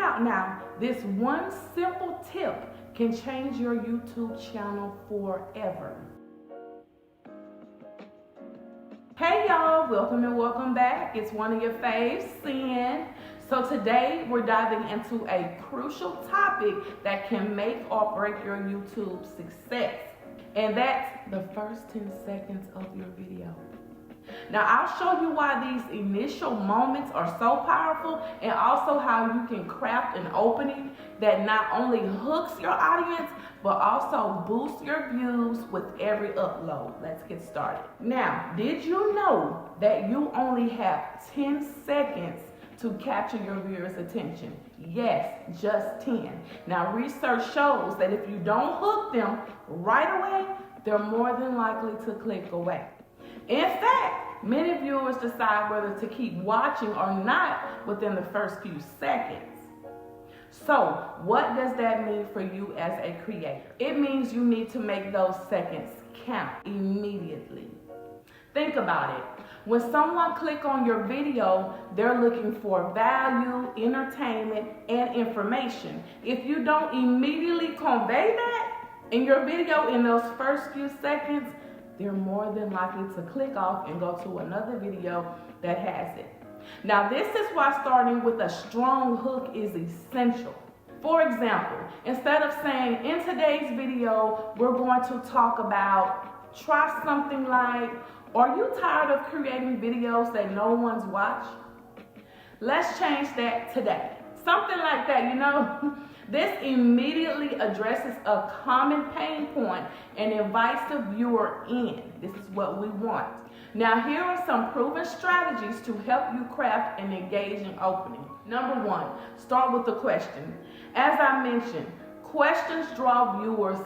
out now. This one simple tip can change your YouTube channel forever. Hey y'all, welcome back. It's one of your faves, Sin. So today we're diving into a crucial topic that can make or break your YouTube success. And that's the first 10 seconds of your video. Now I'll show you why these initial moments are so powerful, and also how you can craft an opening that not only hooks your audience, but also boosts your views with every upload. Let's get started. Now, did you know that you only have 10 seconds to capture your viewers' attention? Yes, just 10. Now, research shows that if you don't hook them right away, they're more than likely to click away. In fact, many viewers decide whether to keep watching or not within the first few seconds. So, what does that mean for you as a creator? It means you need to make those seconds count immediately. Think about it. When someone clicks on your video, they're looking for value, entertainment, and information. If you don't immediately convey that in your video in those first few seconds, they're more than likely to click off and go to another video that has it. Now, this is why starting with a strong hook is essential. For example, instead of saying, in today's video, we're going to talk about, try something like, are you tired of creating videos that no one's watched? Let's change that today. Something like that, you know? This immediately addresses a common pain point and invites the viewer in. This is what we want. Now, here are some proven strategies to help you craft an engaging opening. Number one, start with the question. As I mentioned, questions draw viewers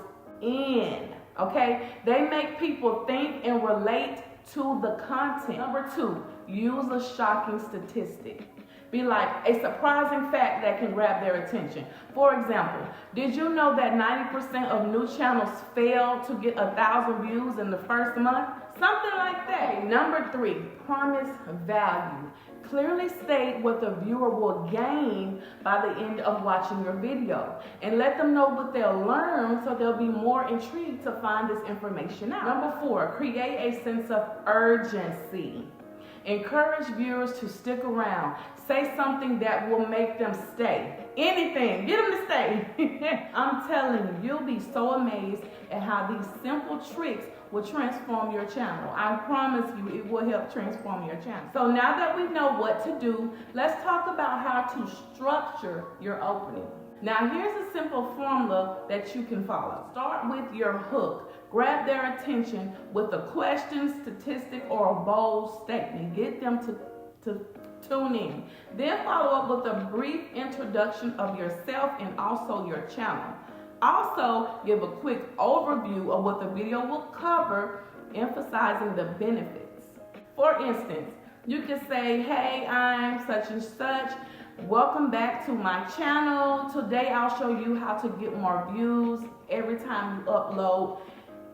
in, okay? They make people think and relate to the content. Number two, use a shocking statistic. Be like a surprising fact that can grab their attention. For example, did you know that 90% of new channels fail to get 1,000 views in the first month? Something like that. Number three, promise value. Clearly state what the viewer will gain by the end of watching your video, and let them know what they'll learn so they'll be more intrigued to find this information out. Number four, create a sense of urgency. Encourage viewers to stick around. Say something that will make them stay. Anything, get them to stay. I'm telling you, you'll be so amazed at how these simple tricks will transform your channel. I promise you, it will help transform your channel. So now that we know what to do, let's talk about how to structure your opening. Now here's a simple formula that you can follow. Start with your hook. Grab their attention with a question, statistic, or a bold statement. Get them to tune in. Then follow up with a brief introduction of yourself and also your channel. Also, give a quick overview of what the video will cover, emphasizing the benefits. For instance, you can say, hey, I'm such and such. Welcome back to my channel. Today I'll show you how to get more views every time you upload,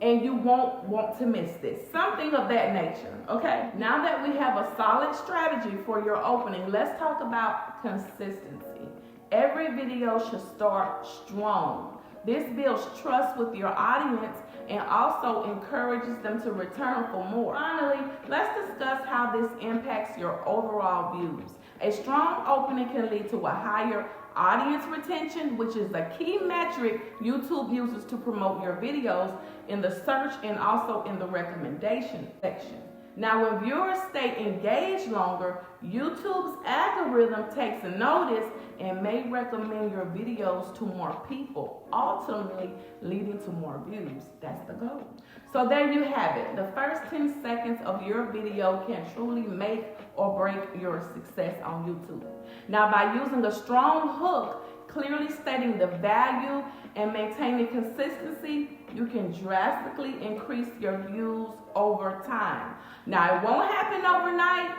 and you won't want to miss this. Something of that nature, okay? Now that we have a solid strategy for your opening, let's talk about consistency. Every video should start strong. This builds trust with your audience and also encourages them to return for more. Finally, let's discuss how this impacts your overall views. A strong opening can lead to a higher audience retention, which is a key metric YouTube uses to promote your videos in the search and also in the recommendation section. Now, when viewers stay engaged longer, YouTube's algorithm takes a notice and may recommend your videos to more people, ultimately leading to more views. That's the goal. So there you have it. The first 10 seconds of your video can truly make or break your success on YouTube. Now, by using a strong hook, clearly stating the value, and maintaining consistency, you can drastically increase your views over time. Now, it won't happen overnight,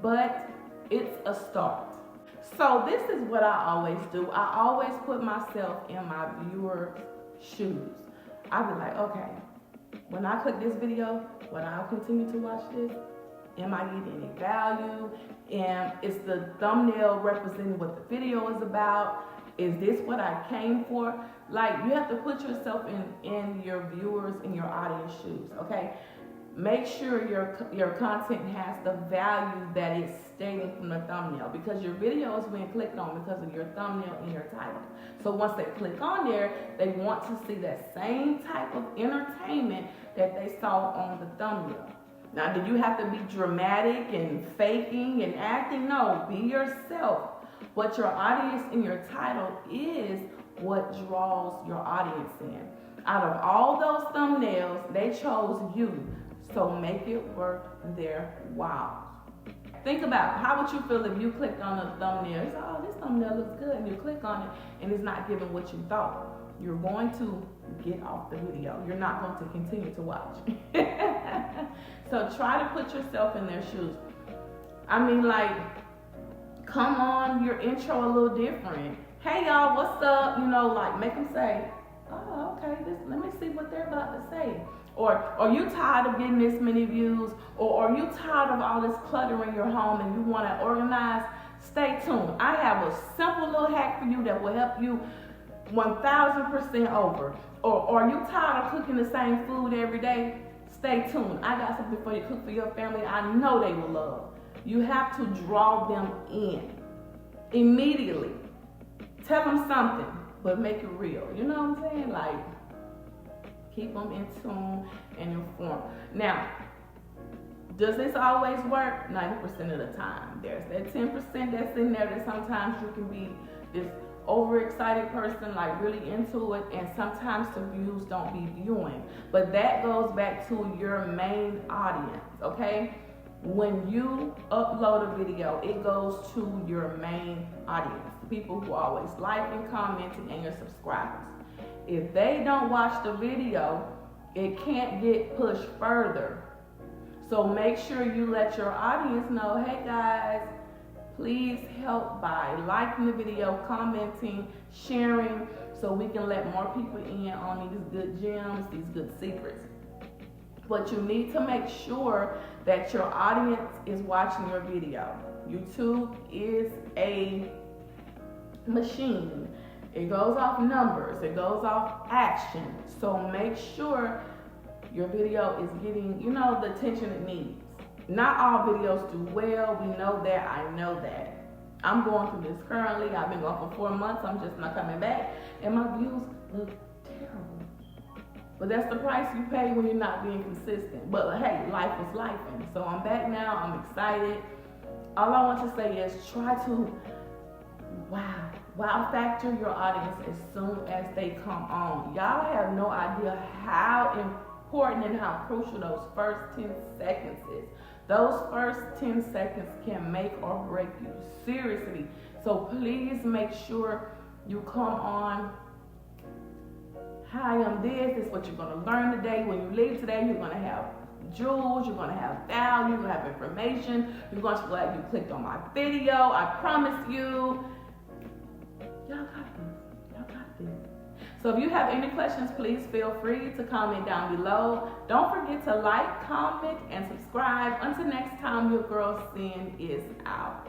but it's a start. So this is what I always do. I always put myself in my viewer's shoes. I'll be like, okay, when I click this video, when I'll continue to watch this, Am I getting any value? And is the thumbnail representing what the video is about? Is this what I came for? Like, you have to put yourself in your viewers, in your audience shoes, okay? Make sure your content has the value that it's stating from the thumbnail, because your video is being clicked on because of your thumbnail and your title. So once they click on there, they want to see that same type of entertainment that they saw on the thumbnail. Now, do you have to be dramatic and faking and acting? No, be yourself. But your audience in your title is what draws your audience in. Out of all those thumbnails, they chose you. So make it worth their while. Think about, how would you feel if you clicked on a thumbnail? You say, oh, this thumbnail looks good, and you click on it and it's not giving what you thought. You're going to get off the video. You're not going to continue to watch. So try to put yourself in their shoes. I mean, like, come on, your intro a little different. Hey y'all, what's up? You know, like, make them say, oh, okay, let me see what they're about to say. Or are you tired of getting this many views? Or are you tired of all this clutter in your home and you want to organize? Stay tuned. I have a simple little hack for you that will help you 1000% over. Or are you tired of cooking the same food every day? Stay tuned. I got something for you to cook for your family I know they will love. You have to draw them in immediately. Tell them something, but make it real. You know what I'm saying? Like, keep them in tune and informed. Now, does this always work? 90% of the time. There's that 10% that's in there that sometimes you can be this overexcited person, like really into it, and sometimes the views don't be viewing. But that goes back to your main audience, okay? When you upload a video, it goes to your main audience, people who always liking, commenting, and your subscribers. If they don't watch the video, it can't get pushed further. So make sure you let your audience know, hey guys, please help by liking the video, commenting, sharing, so we can let more people in on these good gems, these good secrets. But you need to make sure that your audience is watching your video. YouTube is a machine. It goes off numbers, it goes off action. So make sure your video is getting, you know, the attention it needs. Not all videos do well, we know that, I know that. I'm going through this currently. I've been going for 4 months, I'm just not coming back, and my views look terrible. But that's the price you pay when you're not being consistent. But hey, life is life, and so I'm back now, I'm excited. All I want to say is try to wow factor your audience as soon as they come on. Y'all have no idea how important and how crucial those first 10 seconds is. Those first 10 seconds can make or break you, seriously. So please make sure you come on. Hi, I'm this. This is what you're going to learn today. When you leave today, you're going to have jewels, you're going to have value, you're going to have information. You're going to be glad you clicked on my video. I promise you. Y'all got this. Y'all got this. So if you have any questions, please feel free to comment down below. Don't forget to like, comment, and subscribe. Until next time, your girl Sin is out.